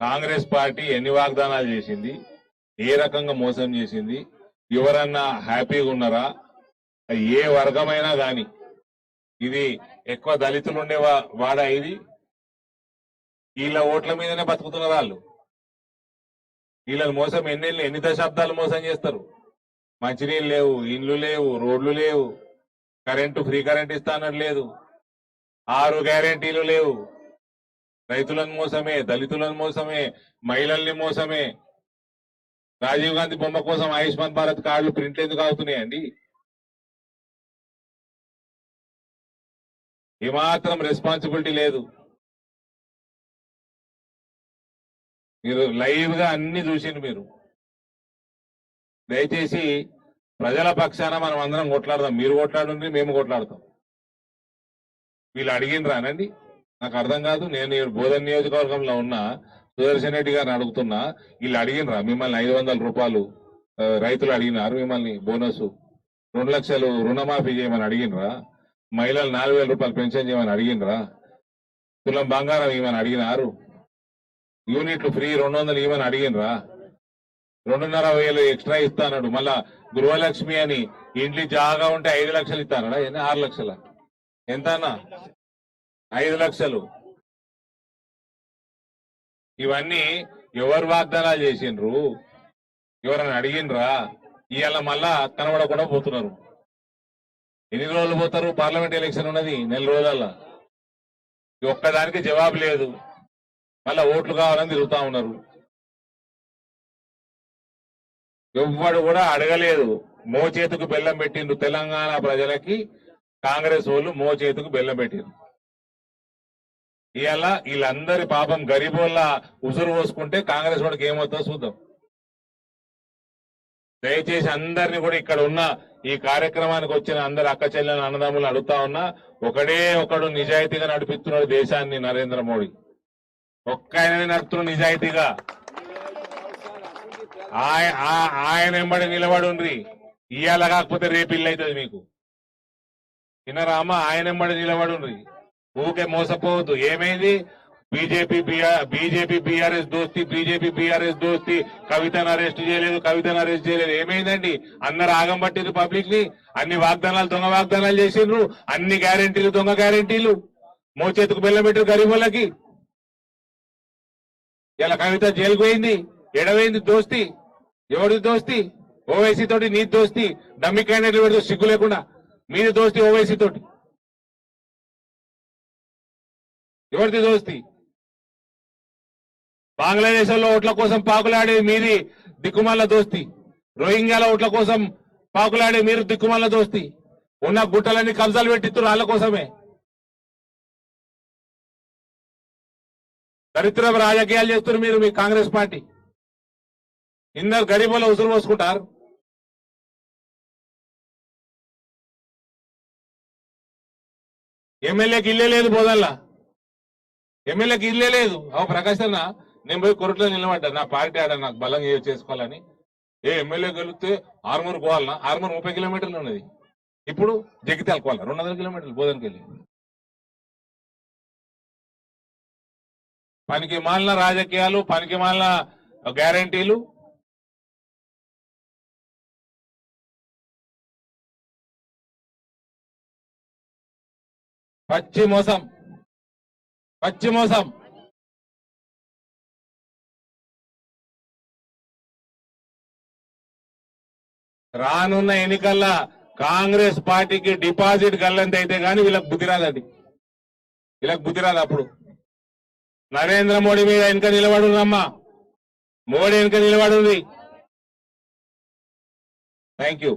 Congress party ఎన్ని వాగ్దానాలు చేసింది, ఏ రకంగా మోసం చేసింది, ఎవరన్నా హ్యాపీగా ఉన్నారా? ఏ వర్గమైనా గాని ఇది ఎక్కువ దళితులు ఉండే వాడా? ఇది వీళ్ళ ఓట్ల మీదనే బతుకుతున్నారు వాళ్ళు. వీళ్ళని మోసం ఎన్ని దశాబ్దాలు మోసం చేస్తారు. మంచినీళ్ళు లేవు, ఇండ్లు లేవు, రోడ్లు లేవు, ఫ్రీ కరెంట్ ఇస్తానని లేదు, 6 గ్యారెంటీలు లేవు. రైతులను మోసమే, దళితులను మోసమే, మహిళల్ని మోసమే. రాజీవ్ గాంధీ బొమ్మ కోసం ఆయుష్మాన్ భారత్ కార్డులు ప్రింట్లు ఎందుకు అవుతున్నాయండి? ఏమాత్రం రెస్పాన్సిబిలిటీ లేదు. మీరు లైవ్ గా అన్ని చూసిండు. మీరు దయచేసి ప్రజల పక్షాన మనం అందరం కొట్లాడదాం. మీరు కొట్లాడుండి, మేము కొట్లాడతాం. వీళ్ళు అడిగినరా అనండి, నాకు అర్థం కాదు. నేను బోధన్ నియోజకవర్గంలో ఉన్నా, సుదర్శన్ రెడ్డి గారిని అడుగుతున్నా, వీళ్ళు అడిగినరా మిమ్మల్ని 500 రూపాయలు రైతులు అడిగినారు మిమ్మల్ని బోనస్, 2 లక్షలు రుణమాఫీ చేయమని అడిగినరా? మహిళలు 4000 రూపాయలు పెన్షన్ చేయమని అడిగినరా? తులం బంగారం ఇవ్వమని అడిగినారు? యూనిట్లు ఫ్రీ 200 ఇవ్వమని అడిగినరా? 2,500 ఎక్స్ట్రా ఇస్తాడు. మళ్ళా గృహలక్ష్మి అని ఇంట్లో జాగా ఉంటే 5 లక్షలు ఇస్తానడా? 6 లక్షల ఎంత అన్నా? 5 లక్షలు. ఇవన్నీ ఎవరు వాగ్దానాలు చేసిండ్రు? ఎవరైనా అడిగినరా? ఇవాళ మళ్ళా కనబడకుండా పోతున్నారు. ఎన్ని రోజులు పోతారు? పార్లమెంట్ ఎలక్షన్ ఉన్నది నెల రోజుల. ఒక్కదానికి జవాబు లేదు. మళ్ళా ఓట్లు కావాలని తిరుగుతా ఉన్నారు. ఎవ్వడు కూడా అడగలేదు. మోచేతుకు బెల్లం పెట్టిండ్రు. తెలంగాణ ప్రజలకి కాంగ్రెస్ వాళ్ళు మోచేతుకు బెల్లం పెట్టిండ్రు. ఇవాళ వీళ్ళందరి పాపం గరీబోళ్ళ ఉసురు పోసుకుంటే కాంగ్రెస్ వాడికి ఏమవుతుందో చూద్దాం. దయచేసి అందరినీ కూడా ఇక్కడ ఉన్న ఈ కార్యక్రమానికి వచ్చిన అందరు అక్క చెల్లెల అన్నదమ్ములు అడుగుతా ఉన్నా, ఒకడు నిజాయితీగా నడిపిస్తున్నాడు దేశాన్ని. నరేంద్ర మోడీ ఒక్క ఆయననే నడుపుతున్నాడు నిజాయితీగా. ఆయన ఎంబడి నిలబడుండ్రి. ఇయ్యాల కాకపోతే రేపు ఇల్లు అవుతుంది మీకు. వినరామా? ఆయన ఎంబడి నిలబడుండ్రి. ఊకే మోసపోవద్దు. ఏమైంది? బీజేపీ బీఆర్ఎస్ దోస్తి, కవితను అరెస్ట్ చేయలేదు. ఏమైందండి? అందరు ఆగం పట్టిండ్రు పబ్లిక్ ని. అన్ని వాగ్దానాలు దొంగ వాగ్దానాలు చేసిండ్రు. అన్ని గ్యారెంటీలు దొంగ గ్యారెంటీలు. మోచేతుకు బెల్లం పెట్టారు గరీబులకి. ఇలా కవిత జైలుకు పోయింది. ఎడవైంది దోస్తి? ఎవరిది దోస్తి? ఓవైసీ తోటి నీ దోస్తి. డమ్మి క్యాండిడేట్లు పెడుతూ సిగ్గు లేకుండా మీది దోస్తి ఓవైసీ తోటి. ఎవరిది దోస్తి? బంగ్లాదేశ్ లో ఓట్ల కోసం పాకులాడేది మీది దిక్కుమాల దోస్తి. రోహింగ్యాల ఓట్ల కోసం పాకులాడే మీరు దిక్కుమాల దోస్తి. ఉన్న గుట్టలన్నీ కబ్జాలు పెట్టిస్తారు వాళ్ళ కోసమే. దరిద్ర రాజకీయాలు చేస్తున్నారు మీరు. మీ కాంగ్రెస్ పార్టీ ఇందరు గరీబుల ఉసురు పోసుకుంటారు. ఎమ్మెల్యేకి ఇల్లే లేదు. బోధల్లా ఎమ్మెల్యేకి ఇల్లే లేదు. ప్రకాశ్ అన్న, నేను పోయి కొరట్లో నిలబడ్డా. నా పార్టీ ఆడ నాకు బలం చేసుకోవాలని. ఎమ్మెల్యే గెలిస్తే ఆర్మూర్ పోవాలన్నా? ఆర్మూర్ 30 కిలోమీటర్లు ఉన్నది. ఇప్పుడు జగిత్యాల పోవాలా 200 కిలోమీటర్లు బోధనకి వెళ్ళి. పనికి మాలిన రాజకీయాలు, పనికి మాలిన గ్యారంటీలు. పచ్చి మోసం. రానున్న ఎన్నికల్లో కాంగ్రెస్ పార్టీకి డిపాజిట్ గల్లంత అయితే గానీ వీళ్ళకి బుద్ధి రాదండి. అప్పుడు నరేంద్ర మోడీ మీద వెనుక నిలబడుందమ్మా. మోడీ వెనుక నిలబడుంది. Thank you.